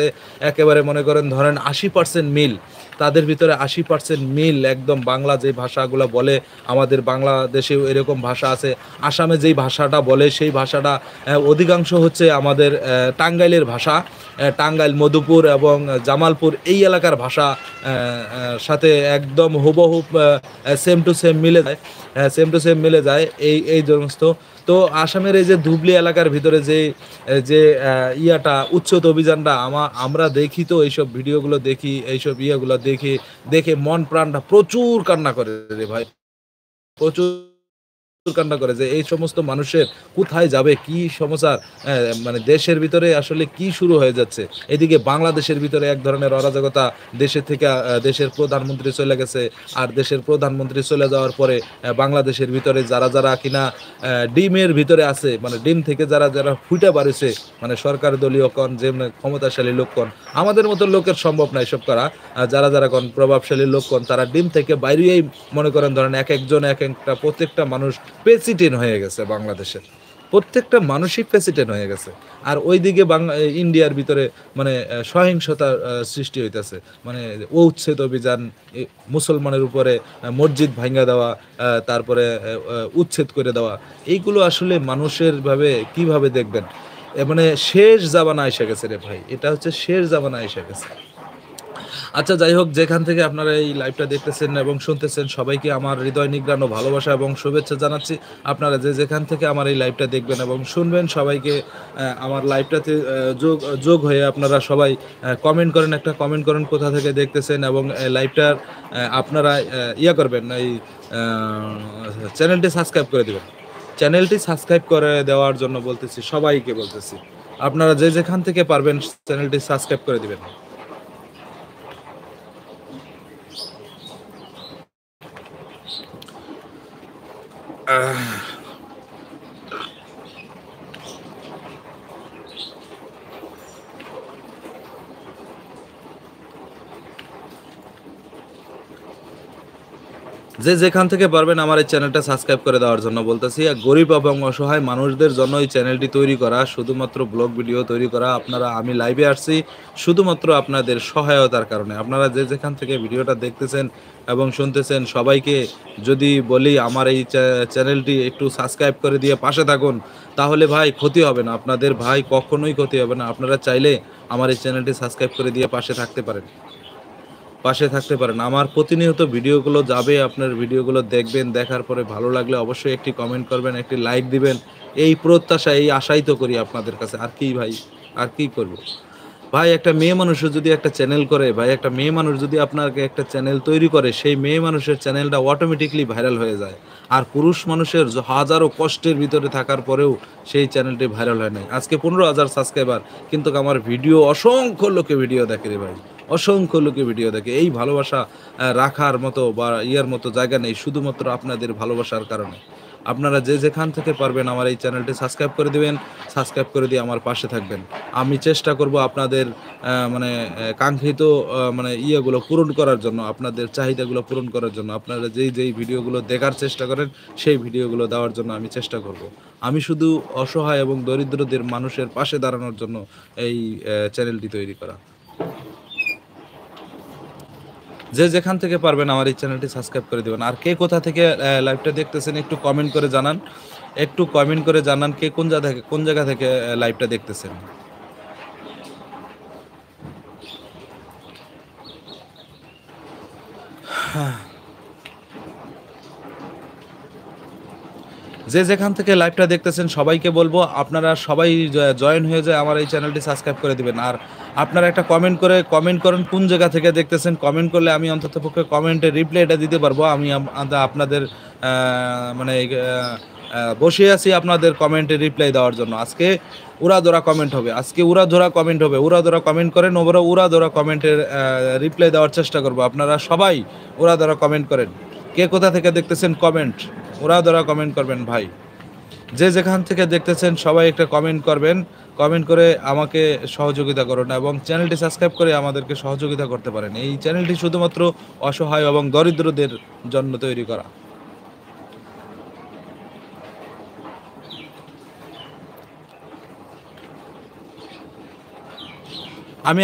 সাথে একেবারে মনে করেন ধরেন 80% মিল, তাদের ভিতরে 80% মিল একদম। বাংলা যে ভাষাগুলো বলে, আমাদের বাংলাদেশেও এরকম ভাষা আছে। আসামে যেই ভাষাটা বলে সেই ভাষাটা অধিকাংশ হচ্ছে আমাদের টাঙ্গাইলের ভাষা। টাঙ্গাইল, মধুপুর এবং জামালপুর এই এলাকার ভাষা সাথে একদম হুবহুব সেম টু সেম মিলে যায়, সেম টু সেম মিলে যায় এই সমস্ত। তো আসামের এই যে ধুবলি এলাকার ভিতরে যে ইয়াটা উচ্ছেদ অভিযানটা আমরা দেখি, তো এইসব ভিডিওগুলো দেখি, এইসব ইয়েগুলো দেখে মন প্রাণটা প্রচুর কান্না করে রে ভাই, প্রচুর কান্না করে যে এই সমস্ত মানুষের কোথায় যাবে, কি সমস্যা, মানে দেশের ভিতরে আসলে কি শুরু হয়ে যাচ্ছে। এদিকে বাংলাদেশের ভিতরে এক ধরনের অরাজকতা, দেশের থেকে দেশের প্রধানমন্ত্রী চলে গেছে, আর দেশের প্রধানমন্ত্রী চলে যাওয়ার পরে বাংলাদেশের ভিতরে যারা কিনা ডিমের ভিতরে আছে, মানে ডিম থেকে যারা ফুটে বাড়িছে, মানে সরকার দলীয় কন, যে ক্ষমতাশালী লোক কন, আমাদের মতো লোকের সম্ভব না এসব করা। যারা কন প্রভাবশালী লোক কন, তারা ডিম থেকে বাইরেই মনে করেন ধরেন এক একজন এক একটা প্রত্যেকটা মানুষ প্রেসিডেন্ট হয়ে গেছে বাংলাদেশের, প্রত্যেকটা মানুষই প্রেসিডেন্ট হয়ে গেছে। আর ওইদিকে ইন্ডিয়ার ভিতরে মানে সহিংসতার সৃষ্টি হইতেছে, মানে উচ্ছেদ অভিযান, মুসলমানের উপরে মসজিদ ভাঙ্গা দেওয়া, তারপরে উচ্ছেদ করে দেওয়া, এইগুলো আসলে মানুষের ভাবে কিভাবে দেখবেন। মানে শেষ জামানা এসে গেছে রে ভাই, এটা হচ্ছে শেষ জামানা এসে গেছে। আচ্ছা, যাই হোক, যেখান থেকে আপনারা এই লাইভটা দেখতেছেন এবং শুনতেছেন, সবাইকে আমার হৃদয় নিগ্রানো ভালোবাসা এবং শুভেচ্ছা জানাচ্ছি। আপনারা যেখান থেকে আমার এই লাইভটা দেখবেন এবং শুনবেন, সবাইকে আমার লাইভটাতে যোগ হয়ে আপনারা সবাই কমেন্ট করেন, একটা কমেন্ট করেন কোথা থেকে দেখতেছেন, এবং লাইভটার আপনারা ইয়া করবেন, এই চ্যানেলটি সাবস্ক্রাইব করে দেবেন। চ্যানেলটি সাবস্ক্রাইব করে দেওয়ার জন্য বলতেছি, সবাইকে বলতেছি, আপনারা যেখান থেকে পারবেন চ্যানেলটি সাবস্ক্রাইব করে দিবেন। যেখান থেকে পারবেন আমার এই চ্যানেলটা সাবস্ক্রাইব করে দেওয়ার জন্য বলতেছি। গরিব এবং অসহায় মানুষদের জন্য এই চ্যানেলটি তৈরি করা, শুধুমাত্র ব্লগ ভিডিও তৈরি করা। আমি লাইভে আসছি শুধুমাত্র আপনাদের সহায়তার কারণে। আপনারা যেখান থেকে ভিডিওটা দেখতেছেন এবং শুনতেছেন, সবাইকে যদি বলি আমার এই চ্যানেলটি একটু সাবস্ক্রাইব করে দিয়ে পাশে থাকুন, তাহলে ভাই ক্ষতি হবে না আপনাদের, ভাই কখনোই ক্ষতি হবে না। আপনারা চাইলে আমার এই চ্যানেলটি সাবস্ক্রাইব করে দিয়ে পাশে থাকতে পারেন। আমার প্রতিনিয়ত ভিডিওগুলো যাবে, আপনার ভিডিওগুলো দেখবেন, দেখার পরে ভালো লাগলে অবশ্যই একটি কমেন্ট করবেন, একটি লাইক দিবেন। এই প্রত্যাশা, এই আশাই তো করি আপনাদের কাছে। আর কি ভাই, আর কি করব ভাই। একটা মেয়ে মানুষও যদি একটা চ্যানেল করে ভাই, একটা মেয়ে মানুষ যদি আপনাকে একটা চ্যানেল তৈরি করে, সেই মেয়ে মানুষের চ্যানেলটা অটোমেটিকলি ভাইরাল হয়ে যায়। আর পুরুষ মানুষের হাজারো কষ্টের ভিতরে থাকার পরেও সেই চ্যানেলটি ভাইরাল হয় নাই। আজকে 15,000 সাবস্ক্রাইবার, কিন্তু আমার ভিডিও অসংখ্য লোকে ভিডিও দেখে রে ভাই, অসংখ্য লোকে ভিডিও দেখে। এই ভালোবাসা রাখার মতো বা ইয়ার মতো জায়গা নেই, শুধুমাত্র আপনাদের ভালোবাসার কারণে। আপনারা যেখান থেকে পারবেন আমার এই চ্যানেলটি সাবস্ক্রাইব করে দিবেন, সাবস্ক্রাইব করে দিয়ে আমার পাশে থাকবেন। আমি চেষ্টা করব আপনাদের মানে কাঙ্ক্ষিত মানে ইয়েগুলো পূরণ করার জন্য, আপনাদের চাহিদাগুলো পূরণ করার জন্য। আপনারা যেই ভিডিওগুলো দেখার চেষ্টা করেন, সেই ভিডিওগুলো দেওয়ার জন্য আমি চেষ্টা করব। আমি শুধু অসহায় এবং দরিদ্রদের মানুষের পাশে দাঁড়ানোর জন্য এই চ্যানেলটি তৈরি করা। যেখান থেকে পারবেন আমার এই চ্যানেলটি সাবস্ক্রাইব করে দেবেন। আর কে কোথা থেকে লাইভটা দেখতেছেন একটু কমেন্ট করে জানান, একটু কমেন্ট করে জানান কে কোন জায়গা থেকে লাইভটা দেখতেছেন। যেখান থেকে লাইভটা দেখতেছেন সবাইকে বলবো, আপনারা সবাই জয়েন হয়ে যায় আমার এই চ্যানেলটি সাবস্ক্রাইব করে দিবেন। আর আপনারা একটা কমেন্ট করেন কোন জায়গা থেকে দেখতেছেন। কমেন্ট করলে আমি অন্ততপক্ষে কমেন্টে রিপ্লাইটা দিতে পারবো। আমি আপনাদের মানে বসে আছি আপনাদের কমেন্টে রিপ্লাই দেওয়ার জন্য। আজকে উড়াধরা কমেন্ট হবে, উড়াধরা কমেন্ট করেন, উড়াধরা কমেন্টের রিপ্লাই দেওয়ার চেষ্টা করবো। আপনারা সবাই উড়াধরা কমেন্ট করেন। কে কোথা থেকে দেখতেছেন কমেন্ট, উড়াধরা কমেন্ট করবেন ভাই। যেখান থেকে দেখতেছেন সবাই একটা কমেন্ট করবেন, কমেন্ট করে আমাকে সহযোগিতা করুন এবং চ্যানেলটি সাবস্ক্রাইব করে আমাদেরকে সহযোগিতা করতে পারেন। এই চ্যানেলটি শুধুমাত্র অসহায় এবং দরিদ্রদের জন্য তৈরি করা। আমি